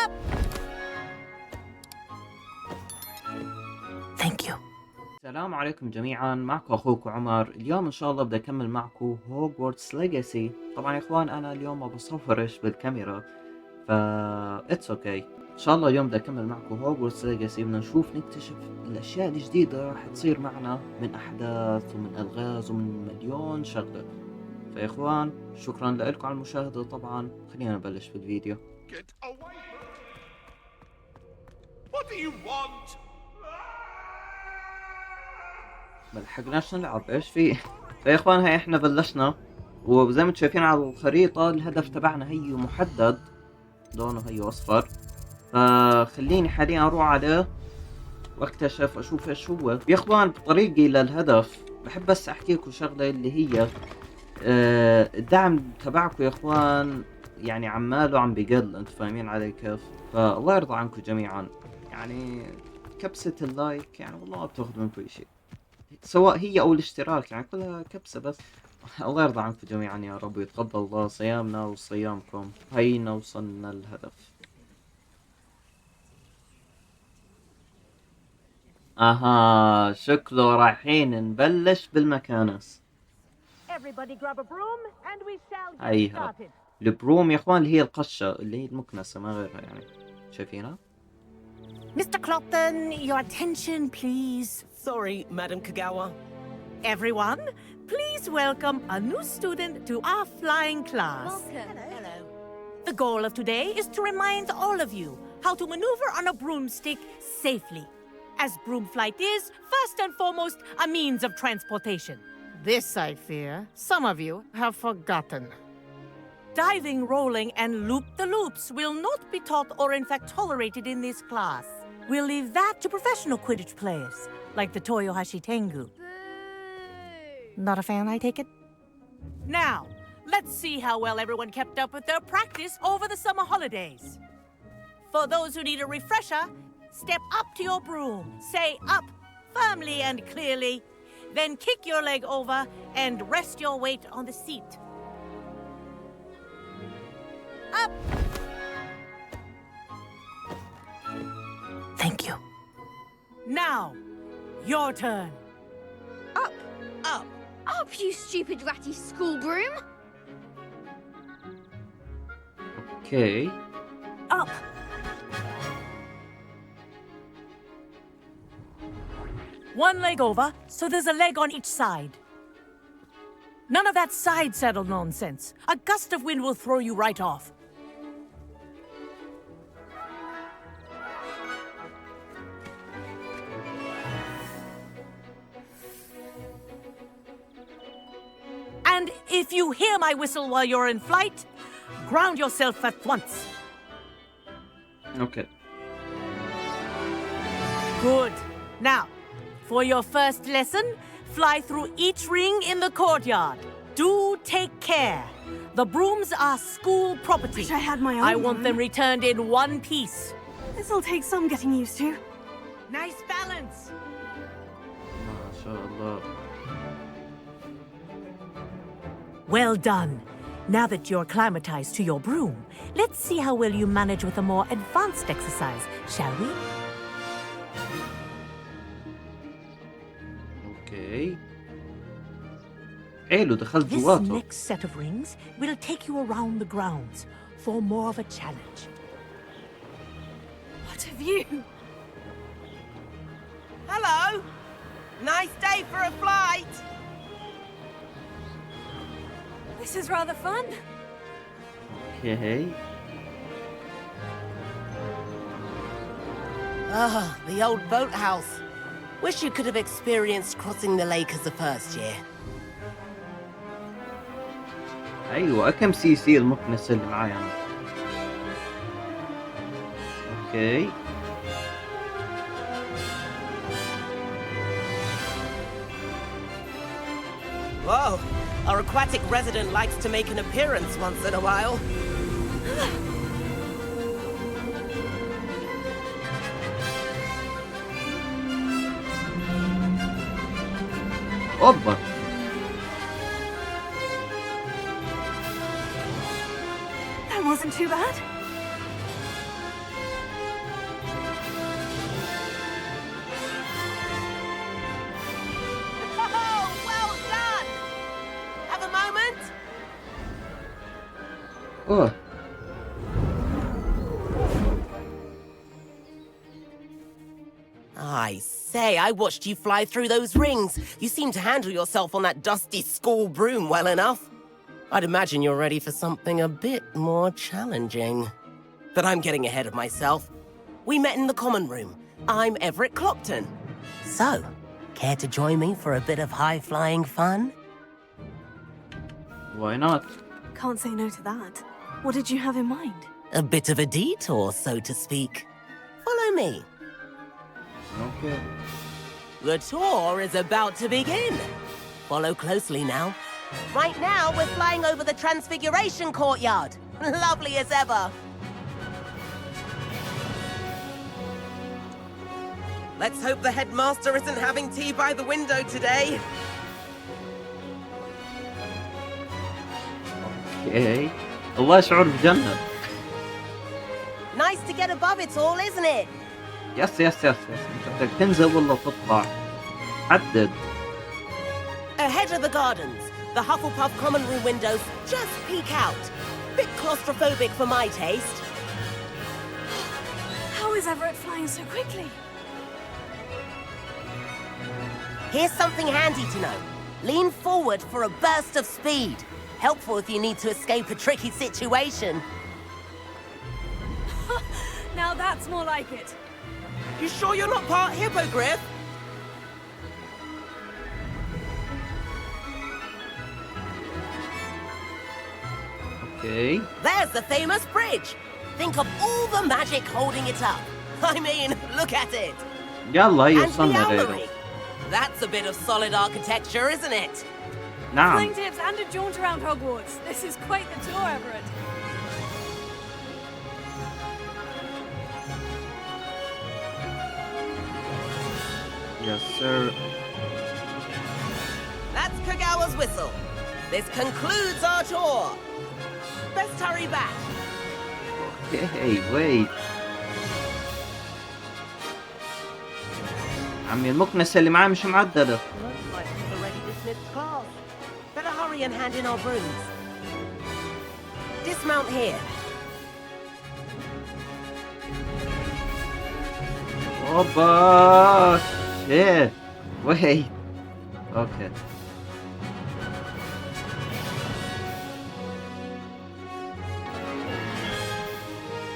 up. Thank you. السلام عليكم جميعا، معكم اخوكم عمر. اليوم ان شاء الله بدي اكمل معكم هوغوورتس ليجاسي. طبعا يا اخوان انا اليوم ما بصورش بالكاميرا اتس اوكي. ان شاء الله اليوم بدي اكمل معكم هوغوورتس ليجاسي. بدنا نشوف نكتشف الاشياء الجديدة راح تصير معنا من احداث ومن الغاز ومن مليون شغلة. فيا اخوان شكرا لكم على المشاهدة. طبعا خلينا نبلش في الفيديو. Get away from me! What do you want? ملحقناش نلعب ايش في. فيا اخوان هاي احنا بلشنا، وزي ما انتم شايفين على الخريطة الهدف تبعنا هي محدد، لونه هي اصفر. فخليني حاليا اروح عليه واكتشف اشوف ايش هو. يا اخوان بطريقي للهدف بحب بس احكي لكم شغلة اللي هي الدعم تبعكم يا اخوان، يعني عماله عم بقل، انتم فاهمين علي كيف؟ فالله يرضى عنكم جميعا. يعني كبسة اللايك يعني والله ما بتاخذ منكم اي شيء، سواء هي او الاشتراك، يعني كلها كبسة بس. الله يرضى عنكم جميعا يا رب، ويتقبل الله صيامنا وصيامكم. هينا وصلنا الهدف. اها شكله رايحين نبلش بالمكانس. Everybody grab a broom and we shall get هيها started. البروم يا اخوان اللي هي القشة، اللي هي المكنسة ما غيرها يعني. شايفينها؟ Mr. Clopton, your attention, please. Sorry, Madam Kagawa. Everyone, please welcome a new student to our flying class. Hello. The goal of today is to remind all of you how to maneuver on a broomstick safely, as broom flight is, first and foremost, a means of transportation. This, I fear, some of you have forgotten. Diving, rolling, and loop-the-loops will not be taught or in fact tolerated in this class. We'll leave that to professional Quidditch players, like the Toyohashi Tengu. Not a fan, I take it? Now, let's see how well everyone kept up with their practice over the summer holidays. For those who need a refresher, step up to your broom, say up firmly and clearly, then kick your leg over and rest your weight on the seat. Up! Thank you. Now, your turn. Up, Up. up, you stupid ratty school broom! اوكي. Up. One leg over, so there's a leg on each side. None of that side saddle nonsense. A gust of wind will throw you right off. And if you hear my whistle while you're in flight, ground yourself at once. اوكي. Good. Now, for your first lesson, fly through each ring in the courtyard. Do take care. The brooms are school property. Wish I had my own I want broom. them returned in one piece. This'll take some getting used to. Nice balance. ما شاء الله. Well done. Now that you're acclimatized to your broom, let's see how well you manage with a more advanced exercise, shall we? اوكي. حلو دخلت This جواته. next set of rings will take you around the grounds for more of a challenge. What a view! Hello. Nice day for a flight. This is rather fun. اوكي. Ah, the old boathouse. Wish you could have experienced crossing the lake as a first year. ايوه كم سي سي المكنسة اللي معايا انا. اوكي. Whoa, our aquatic resident likes to make an appearance once in a while. اوبا. That wasn't too bad. اوه I say, I watched you fly through those rings. You seem to handle yourself on that dusty school broom well enough. I'd imagine you're ready for something a bit more challenging. But I'm getting ahead of myself. We met in the common room. I'm Everett Clopton. So, care to join me for a bit of high-flying fun? why not. Can't say no to that. What did you have in mind? A bit of a detour, so to speak. Follow me. اوكي The tour is about to begin. Follow closely now. Right now, we're flying over the Transfiguration Courtyard. Lovely as ever. Let's hope the headmaster isn't having tea by the window today. اوكي والله شعور بجنن. Nice to get above it all, isn't it? يس يس يس يس انت بدك تنزل ولا تطلع؟ حدد. Ahead of the gardens, the Hufflepuff common room windows just peek out. Bit claustrophobic for my taste. How is Everett flying so quickly? Here's something handy to know. Lean forward for a burst of speed. Helpful if you need to escape a tricky situation. Now that's more like it. You sure you're not part hippogriff? اوكي There's the famous bridge. Think of all the magic holding it up. I mean, look at it. يلا هي And the وصلنا غيره. Owlery. That's a bit of solid architecture, isn't it? نعم. Flying tips and a jaunt around Hogwarts. This is quite the tour, Everett. Yes sir. That's Kagawa's whistle. This concludes our tour. Best hurry back. اوكي wait. عمي المكنسة اللي معاه مش معدلة. Looks like we've already dismissed class. Better hurry and hand in our brooms. Dismount here. اوبا شيت wait. اوكي.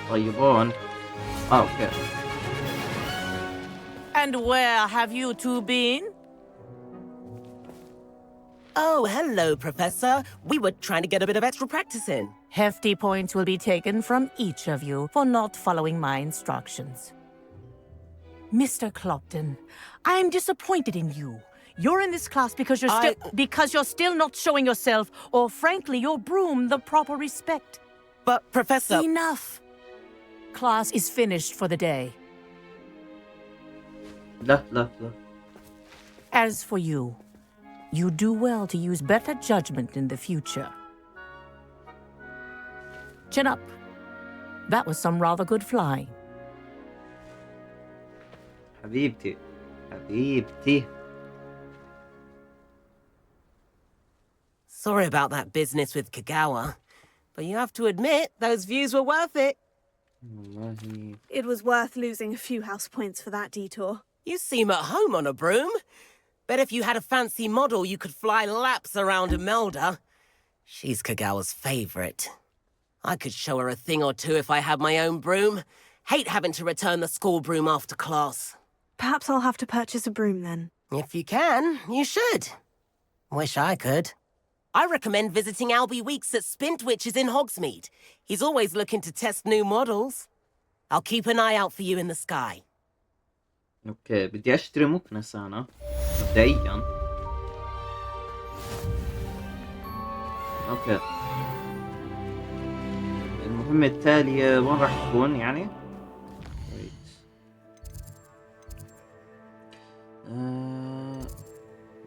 طيبون. اوكي. And where have you two been? Oh, hello, Professor. We were trying to get a bit of extra practice in. Hefty points will be taken from each of you for not following my instructions. Mr. Clopton, I am disappointed in you. You're in this class because you're still not showing yourself, or frankly, your broom, the proper respect. But, Professor... Enough. Class is finished for the day. لا لا لا. As for you, you do well to use better judgment in the future. Chin up. That was some rather good flying. حبيبتي حبيبتي. Sorry about that business with Kagawa. But you have to admit, those views were worth it. والله. It was worth losing a few house points for that detour. You seem at home on a broom. Bet if you had a fancy model, you could fly laps around Imelda. She's Kagawa's favorite. I could show her a thing or two if I had my own broom. Hate having to return the school broom after class. Perhaps I'll have to purchase a broom then. If you can, you should. Wish I could. I recommend visiting Albie Weeks at Spintwitches in Hogsmeade. He's always looking to test new models. I'll keep an eye out for you in the sky. اوكي بدي اشتري مكنسة انا مبدئيا. اوكي المهمة التالية وين راح تكون يعني؟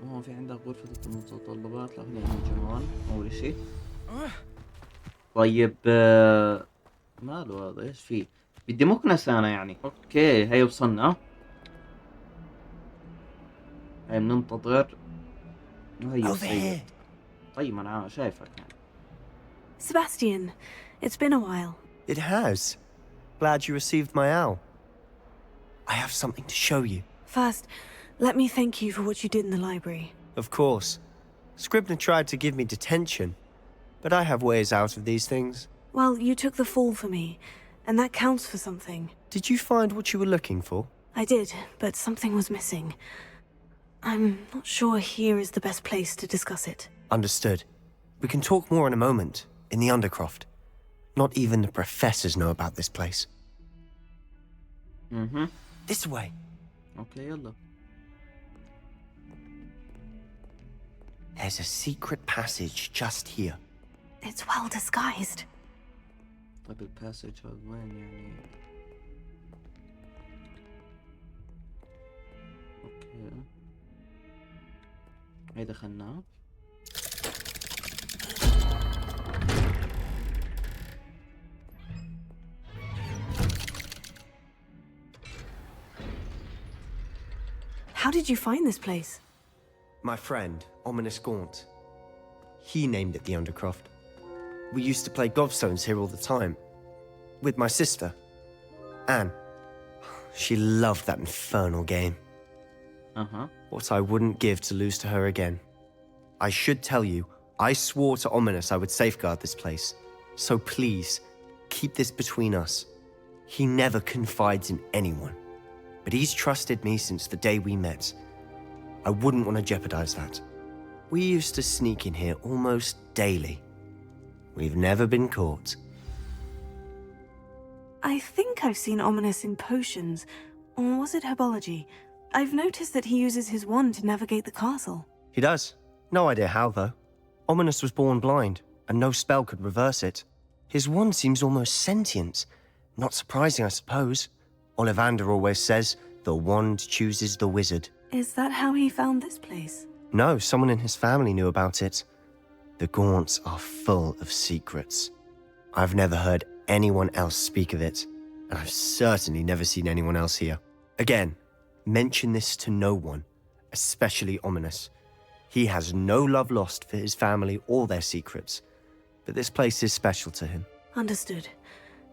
هون في عندك غرفة المتطلبات لأغنياء الجمال أول شي. طيب ماله هذا ايش فيه؟ بدي مكنسة انا يعني. اوكي هي وصلنا. هي بننتظر وهي وصلت. طيب انا شايفك يعني. Sebastian, It's been a while. It has. Glad you received my owl. I have something to show you. First, let me thank you for what you did in the library. Of course. Scribner tried to give me detention, but I have ways out of these things. Well, you took the fall for me, and that counts for something. Did you find what you were looking for? I did, but something was missing. I'm not sure here is the best place to discuss it. Understood. We can talk more in a moment, in the Undercroft. Not even the professors know about this place. This way. اوكي يلا. There's a secret passage just here. It's well disguised. طيب الباسج هذا وين يعني؟ اوكي. هي دخلناه. How did you find this place? My friend, Ominous Gaunt. He named it the Undercroft. We used to play gobstones here all the time. With my sister, Anne. She loved that infernal game. What I wouldn't give to lose to her again. I should tell you, I swore to Ominous I would safeguard this place. So please, keep this between us. He never confides in anyone. But he's trusted me since the day we met. I wouldn't want to jeopardize that. We used to sneak in here almost daily. We've never been caught. I think I've seen Ominous in potions. Or was it herbology? I've noticed that he uses his wand to navigate the castle. He does. No idea how, though. Ominous was born blind, and no spell could reverse it. His wand seems almost sentient. Not surprising, I suppose. Ollivander always says, the wand chooses the wizard. Is that how he found this place? No, someone in his family knew about it. The Gaunts are full of secrets. I've never heard anyone else speak of it, and I've certainly never seen anyone else here. Again, mention this to no one, especially Ominous. He has no love lost for his family or their secrets, but this place is special to him. Understood.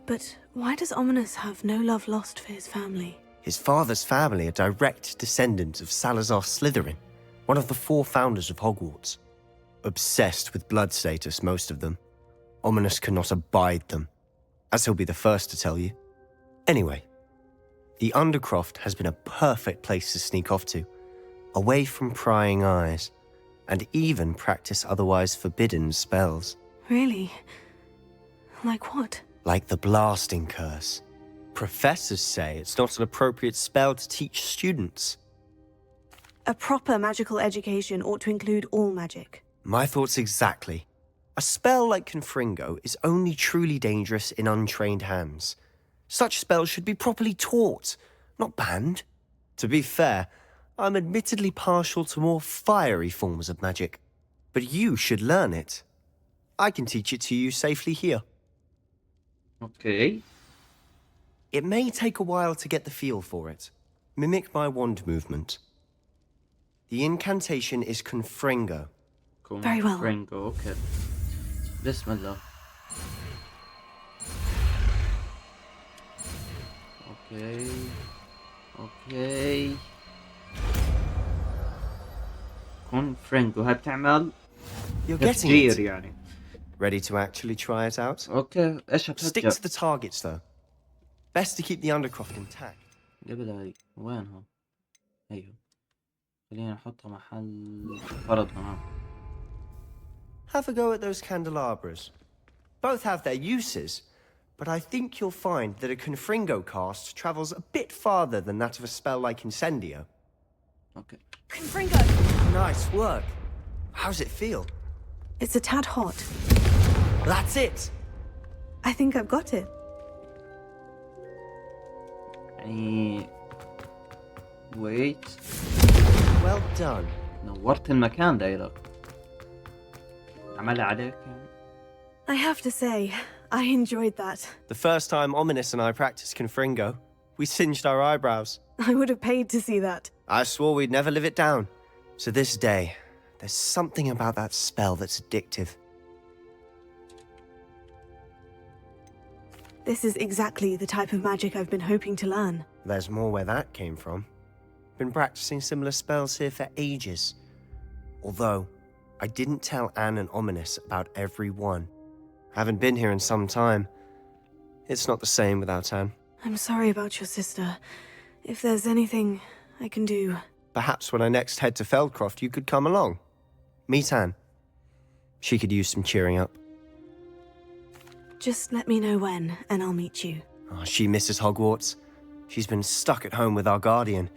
But why does Ominous have no love lost for his family? His father's family are direct descendants of Salazar Slytherin, one of the 4 founders of Hogwarts. Obsessed with blood status, most of them. Ominous cannot abide them, as he'll be the first to tell you. Anyway, the Undercroft has been a perfect place to sneak off to, away from prying eyes, and even practice otherwise forbidden spells. Really? Like what? Like the blasting curse. Professors say it's not an appropriate spell to teach students. A proper magical education ought to include all magic. My thoughts exactly. A spell like Confringo is only truly dangerous in untrained hands. Such spells should be properly taught, not banned. To be fair, I'm admittedly partial to more fiery forms of magic. But you should learn it. I can teach it to you safely here. Okay. It may take a while to get the feel for it. Mimic my wand movement. The incantation is Confringo. Very well. Confringo, okay. بسم الله. Okay. Okay. Confringo هاي بتعمل You're getting تفجير it. يعني. Ready to actually try it out? Okay. ايش Stick هتفجر؟ to the targets though. Best to keep the Undercroft intact. قبل هاي وينها؟ ايوه. خلينا نحطها محل فرضها. Have a go at those candelabras. Both have their uses, but I think you'll find that a Confringo cast travels a bit farther than that of a spell like Incendio. Okay. Confringo! Nice work. How's it feel? It's a tad hot. That's it! I think I've got it. يعني wait. Well done. نورت المكان دايرة. عمل عليك يعني. I have to say, I enjoyed that. The first time Ominous and I practiced Confringo, we singed our eyebrows. I would have paid to see that. I swore we'd never live it down. To this day, there's something about that spell that's addictive. This is exactly the type of magic I've been hoping to learn. There's more where that came from. Been practicing similar spells here for ages. Although, I didn't tell Anne and Ominous about every one. Haven't been here in some time. It's not the same without Anne. I'm sorry about your sister. If there's anything I can do... Perhaps when I next head to Feldcroft, you could come along. Meet Anne. She could use some cheering up. Just let me know when, and I'll meet you. Oh, she misses Hogwarts. She's been stuck at home with our guardian,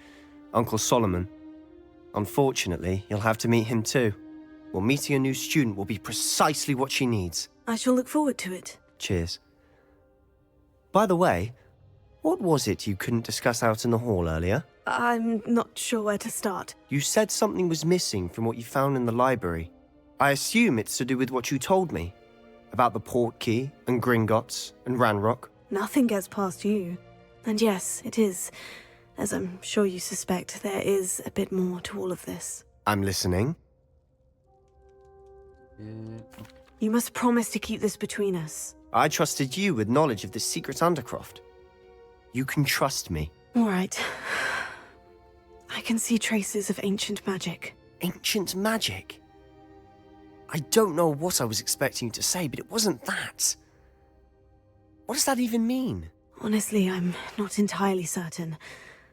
Uncle Solomon. Unfortunately, you'll have to meet him too. Well, meeting a new student will be precisely what she needs. I shall look forward to it. Cheers. By the way, what was it you couldn't discuss out in the hall earlier? I'm not sure where to start. You said something was missing from what you found in the library. I assume it's to do with what you told me. About the Portkey, and Gringotts, and Ranrock. Nothing gets past you. And yes, it is. As I'm sure you suspect, there is a bit more to all of this. I'm listening. You must promise to keep this between us. I trusted you with knowledge of this secret undercroft. You can trust me. All right. I can see traces of ancient magic. Ancient magic? I don't know what I was expecting you to say, but it wasn't that. What does that even mean? Honestly, I'm not entirely certain.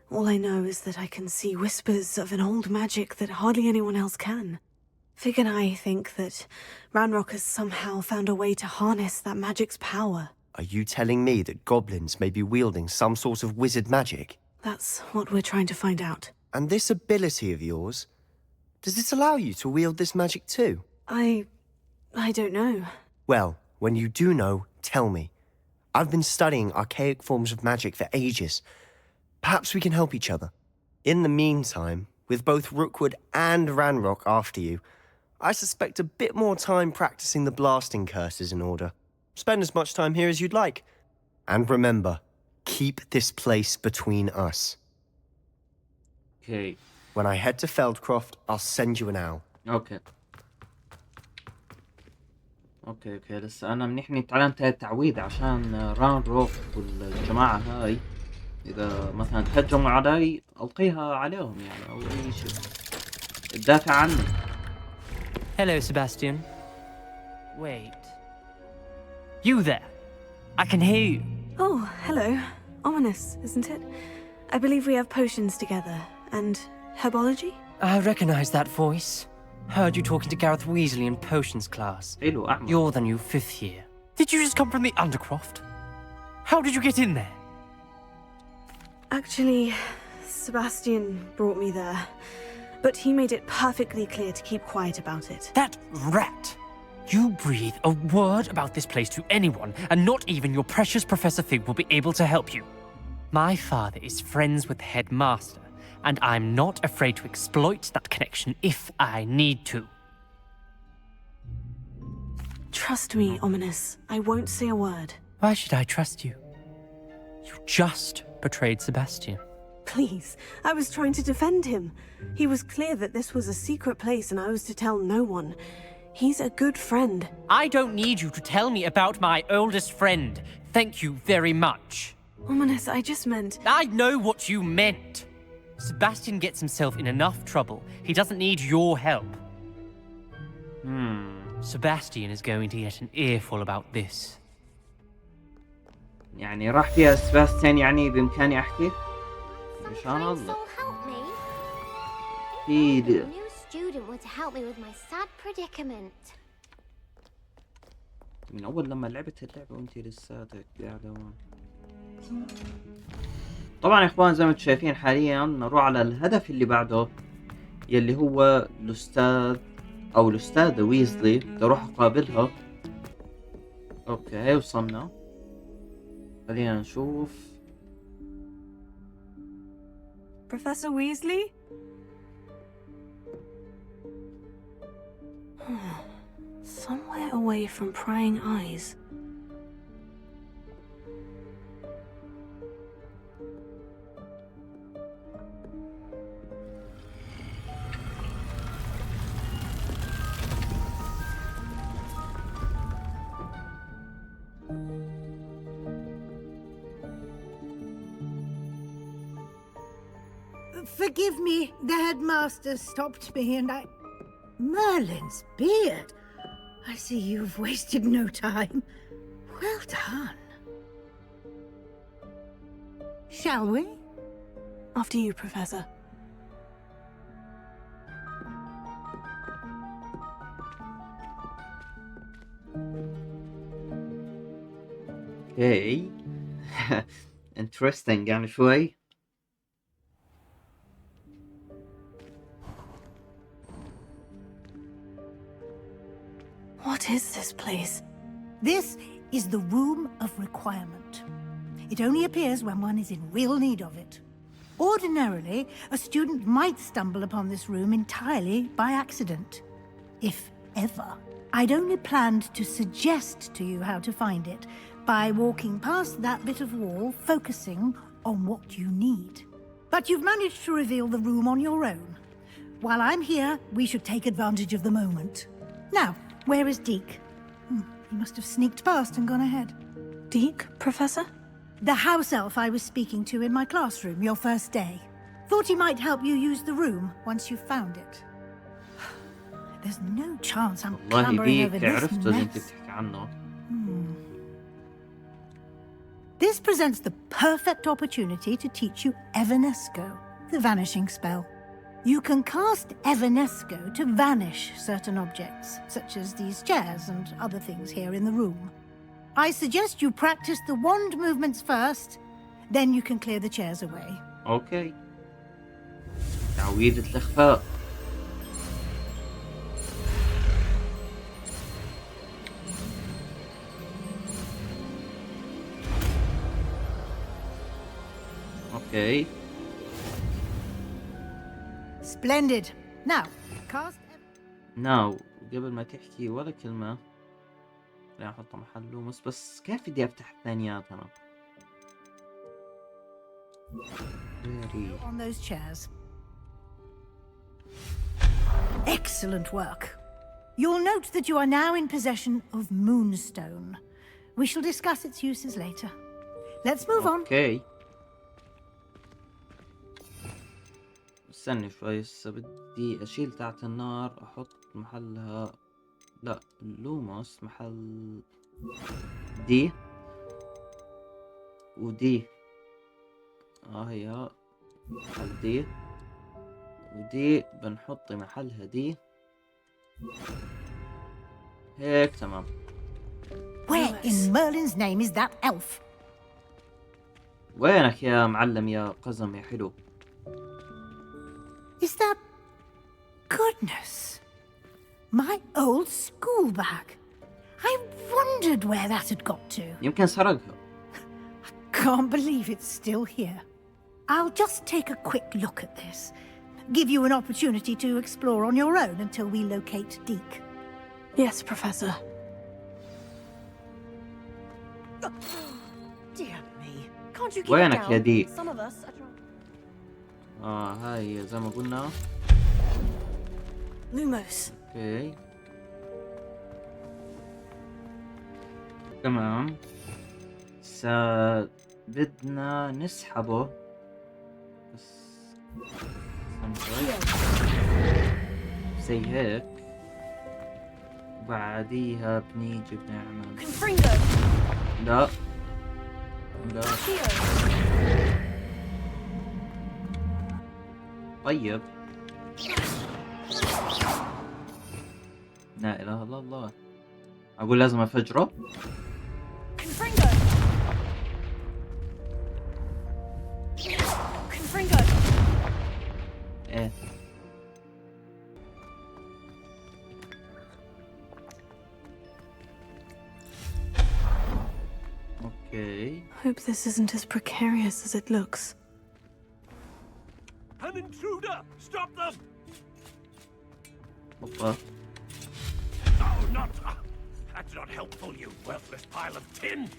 All I know is that I can see whispers of an old magic that hardly anyone else can. Fig and I think that Ranrock has somehow found a way to harness that magic's power. Are you telling me that goblins may be wielding some sort of wizard magic? That's what we're trying to find out. And this ability of yours, does it allow you to wield this magic too? I don't know. Well, when you do know, tell me. I've been studying archaic forms of magic for ages. Perhaps we can help each other. In the meantime, with both Rookwood and Ranrock after you, I suspect a bit more time practicing the blasting curse is in order. Spend as much time here as you'd like. And remember, keep this place between us. Okay. When I head to Feldcroft, I'll send you an owl. اوكي لسه انا منيحني تعلمت هاي التعويذ عشان ران روك والجماعة هاي اذا مثلا تهجموا علي القيها عليهم يعني او اي شيء تدافع عني. Hello, Sebastian. Wait. You there? I can hear you. Oh, hello. Ominous, isn't it? I believe we have potions together. And herbology? I recognize that voice. Heard you talking to Gareth Weasley in potions class. You're the new 5th year. Did you just come from the Undercroft? How did you get in there? Actually, Sebastian brought me there. But he made it perfectly clear to keep quiet about it. That rat! You breathe a word about this place to anyone, and not even your precious Professor Fig will be able to help you. My father is friends with the headmaster, and I'm not afraid to exploit that connection if I need to. Trust me, Ominous. I won't say a word. Why should I trust you? You just betrayed Sebastian. Please, I was trying to defend him. He was clear that this was a secret place and I was to tell no one. He's a good friend. I don't need you to tell me about my oldest friend. Thank you very much. Ominous, I just meant... I know what you meant. Sebastian gets himself in enough trouble. He doesn't need your help. Sebastian is going to get an earful about this. يعني راح فيها سباستيان يعني بإمكاني أحكي؟ إن شاء الله. في new student were to help me with my sad predicament. من أول لما لعبت اللعبة وأنتي لساتك قاعدة هون. طبعا يا إخوان زي ما انتم شايفين حاليا نروح على الهدف اللي بعده يلي هو الأستاذ أو الأستاذة ويزلي. بدي أروح أقابلها. أوكي وصلنا. خلينا نشوف. Professor Weasley? Somewhere away from prying eyes. Forgive me, the headmaster stopped me and I... Merlin's beard! I see you've wasted no time. Well done. Shall we? After you, Professor. اوكي. interesting يعني شوي. What is this place? This is the Room of Requirement. It only appears when one is in real need of it. Ordinarily, a student might stumble upon this room entirely by accident. If ever. I'd only planned to suggest to you how to find it by walking past that bit of wall, focusing on what you need. But you've managed to reveal the room on your own. While I'm here, we should take advantage of the moment. Now, where is Deke? He must have sneaked past and gone ahead. Deke, Professor? The house elf I was speaking to in my classroom your first day. Thought he might help you use the room once you found it. There's no chance I'm والله clambering over ديك this عرفته اللي انت mess. بتحكي عنه. This presents the perfect opportunity to teach you Evanesco, the vanishing spell. You can cast Evanesco to vanish certain objects, such as these chairs and other things here in the room. I suggest you practice the wand movements first, then you can clear the chairs away. اوكي. تعويذة الإخفاء. اوكي. Splendid. Now, cast... ناو قبل ما تحكي ولا كلمة لا احطه محله بس كيف بدي افتح الثانيات انا؟ on those chairs. Excellent work. You'll note that you are now in possession of Moonstone. We shall discuss its uses later. Let's move on. اوكي. استني شوي هسه بدي اشيل تاعت النار احط محلها لا اللوموس محل دي ودي هي محل دي ودي بنحط محلها دي هيك تمام. Where in Merlin's name is that elf? وينك يا معلم يا قزم يا حلو؟ Is that... Goodness. My old school bag. I wondered where that had got to. يمكن سرقها. Can't believe it's still here. I'll just take a quick look at this. Give you an opportunity to explore on your own until we locate Deke. Yes, Professor. Dear me. Can't you keep it وينك يا down? ديك؟ Some of us are trying. هاي زي ما قلنا. Lumos. اوكي. تمام. بدنا نسحبه بس زي هيك وبعديها بنيجي بنعمل Confringo. لا لا طيب لا اله الا الله اقول لازم افجره. Confringo. Confringo. ايه اوكي. Hope this isn't as precarious as it looks. An intruder! Stop them! اوبا Oh, not... that's not helpful, you worthless pile of tin!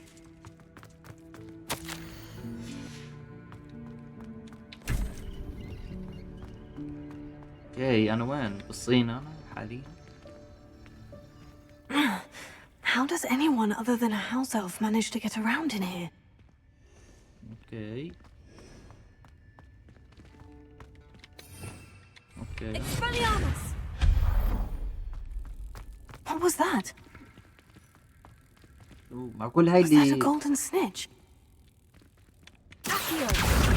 اوكي انا وين؟ بالصين انا حاليا. How does anyone other than a house elf manage to get around in here? اوكي اوكي. Expelliarmus! What was that? معقول هاي Was that a اللي golden snitch?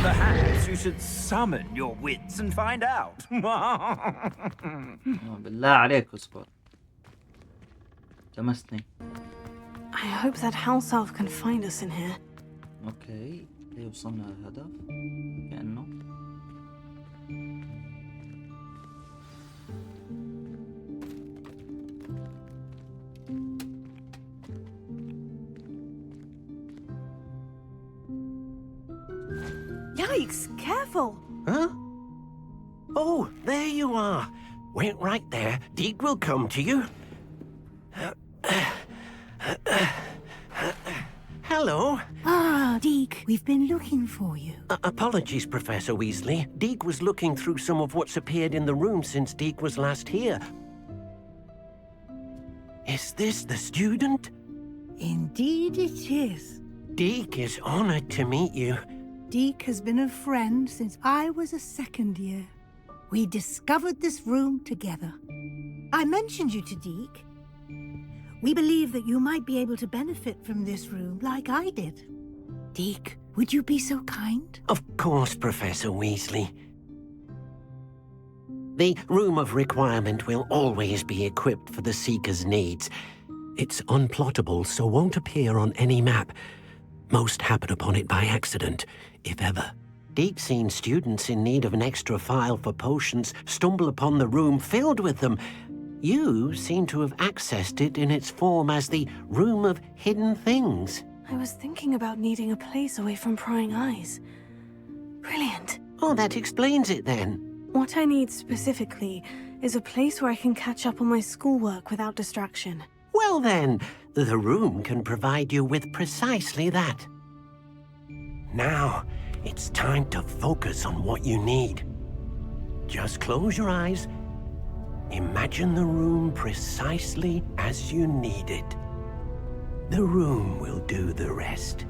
Perhaps you should summon your wits and find out. بالله عليك اصبر. لمسني. I hope that house elf can find us in here. اوكي هي وصلنا للهدف كأنه. Yikes, careful! Huh? Oh, there you are. Wait right there. Deke will come to you. Hello. Ah, Deke, we've been looking for you. Apologies, Professor Weasley. Deke was looking through some of what's appeared in the room since Deke was last here. Is this the student? Indeed it is. Deke is honored to meet you. Deke has been a friend since I was a second year. We discovered this room together. I mentioned you to Deke. We believe that you might be able to benefit from this room like I did. Deke, would you be so kind? Of course, Professor Weasley. The Room of Requirement will always be equipped for the Seeker's needs. It's unplottable, so won't appear on any map. Most happen upon it by accident, if ever. Deke's seen students in need of an extra file for potions stumble upon the room filled with them. You seem to have accessed it in its form as the Room of Hidden Things. I was thinking about needing a place away from prying eyes. Brilliant. Oh, that explains it then. What I need specifically is a place where I can catch up on my schoolwork without distraction. Well then, the room can provide you with precisely that. Now, it's time to focus on what you need. Just close your eyes. Imagine the room precisely as you need it. The room will do the rest.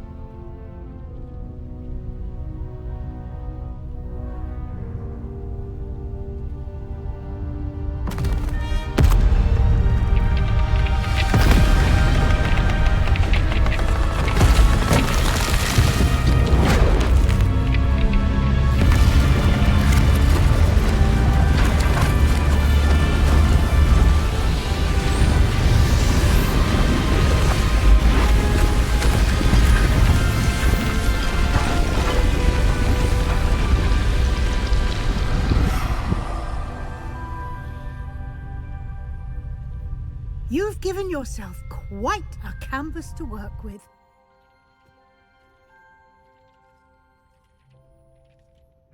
You've given yourself quite a canvas to work with.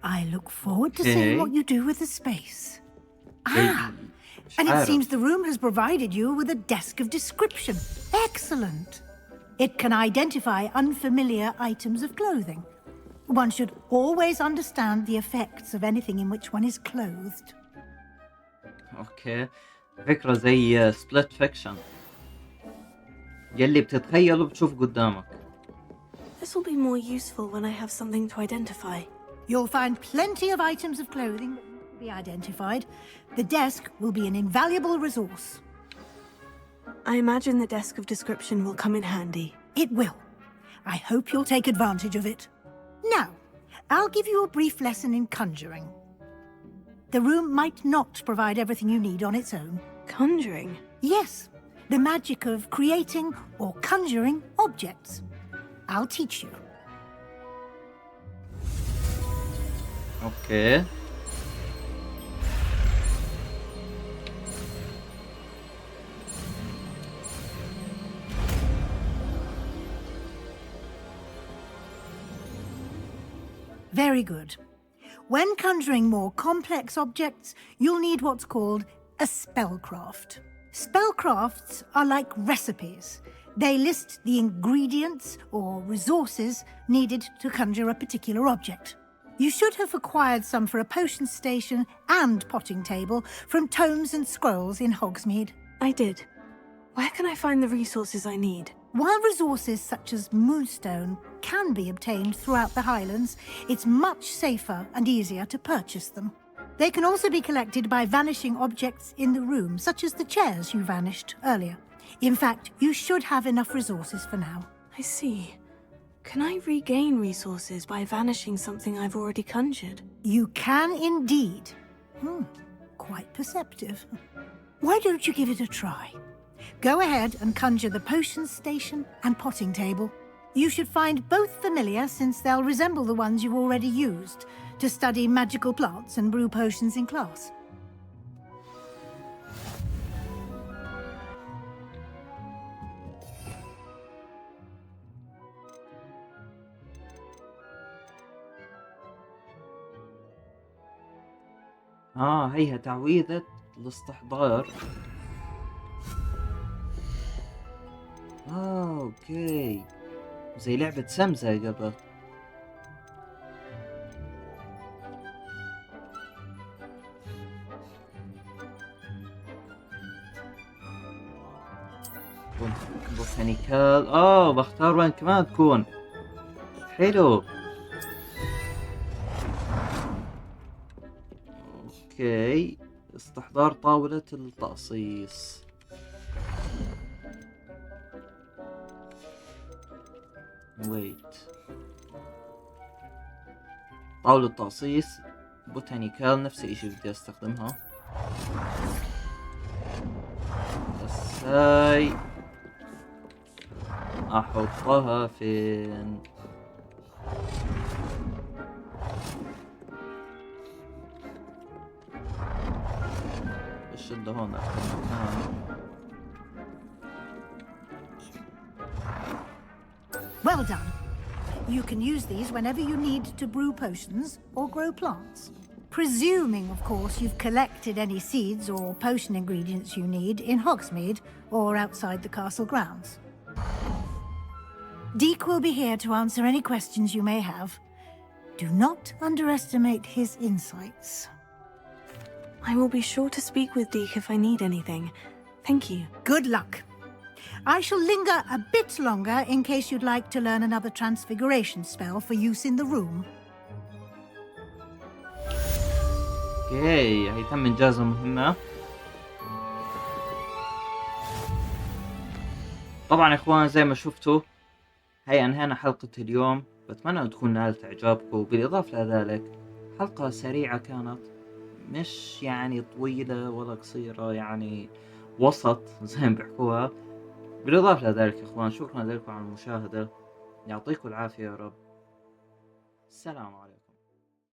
I look forward to seeing what you do with the space. And it seems the room has provided you with a desk of description. Excellent. It can identify unfamiliar items of clothing. One should always understand the effects of anything in which one is clothed. اوكي فكرة زي سبليت فيكشن يلي بتتخيله بتشوف قدامك. This will be more useful when I have something to identify. You'll find plenty of items of clothing that need to be identified. The desk will be an invaluable resource. I imagine the desk of description will come in handy. It will. I hope you'll take advantage of it. Now, I'll give you a brief lesson in conjuring. The room might not provide everything you need on its own. Conjuring? Yes, the magic of creating or conjuring objects. I'll teach you. اوكي Very good. When conjuring more complex objects, you'll need what's called a spellcraft. Spellcrafts are like recipes. They list the ingredients or resources needed to conjure a particular object. You should have acquired some for a potion station and potting table from tomes and scrolls in Hogsmeade. I did. Where can I find the resources I need? While resources such as moonstone can be obtained throughout the Highlands, it's much safer and easier to purchase them. They can also be collected by vanishing objects in the room, such as the chairs you vanished earlier. In fact, you should have enough resources for now. I see. Can I regain resources by vanishing something I've already conjured? You can indeed. Quite perceptive. Why don't you give it a try? Go ahead and conjure the potions station and potting table. You should find both familiar, since they'll resemble the ones you've already used to study magical plants and brew potions in class. هيها تعويذة الاستحضار. اوكي، زي لعبة سمزة قبل. بوتانيكال. بختار وين كمان تكون. حلو. اوكي، استحضار طاولة التقصيص. ويت، طاولة تقصيص بوتانيكال، نفس الاشي بدي استخدمها. بس هاي احطها فين؟ بشد هون اكثر مكان. Well done. You can use these whenever you need to brew potions or grow plants. Presuming, of course, you've collected any seeds or potion ingredients you need in Hogsmeade or outside the castle grounds. Deke will be here to answer any questions you may have. Do not underestimate his insights. I will be sure to speak with Deke if I need anything. Thank you. Good luck. I shall linger a bit longer in case you'd like to learn another transfiguration spell for use in the room. اوكي، هي تم انجاز المهمة. طبعا يا اخوان زي ما شفتوا هي انهينا حلقة اليوم. بتمنى ان تكون نالت اعجابكم. بالاضافة لذلك حلقة سريعة كانت، مش يعني طويلة ولا قصيرة، يعني وسط زي ما بيحكوها. بالإضافة لذلك يا إخوان، شكرا لكم على المشاهدة. يعطيكم العافية يا رب. السلام عليكم.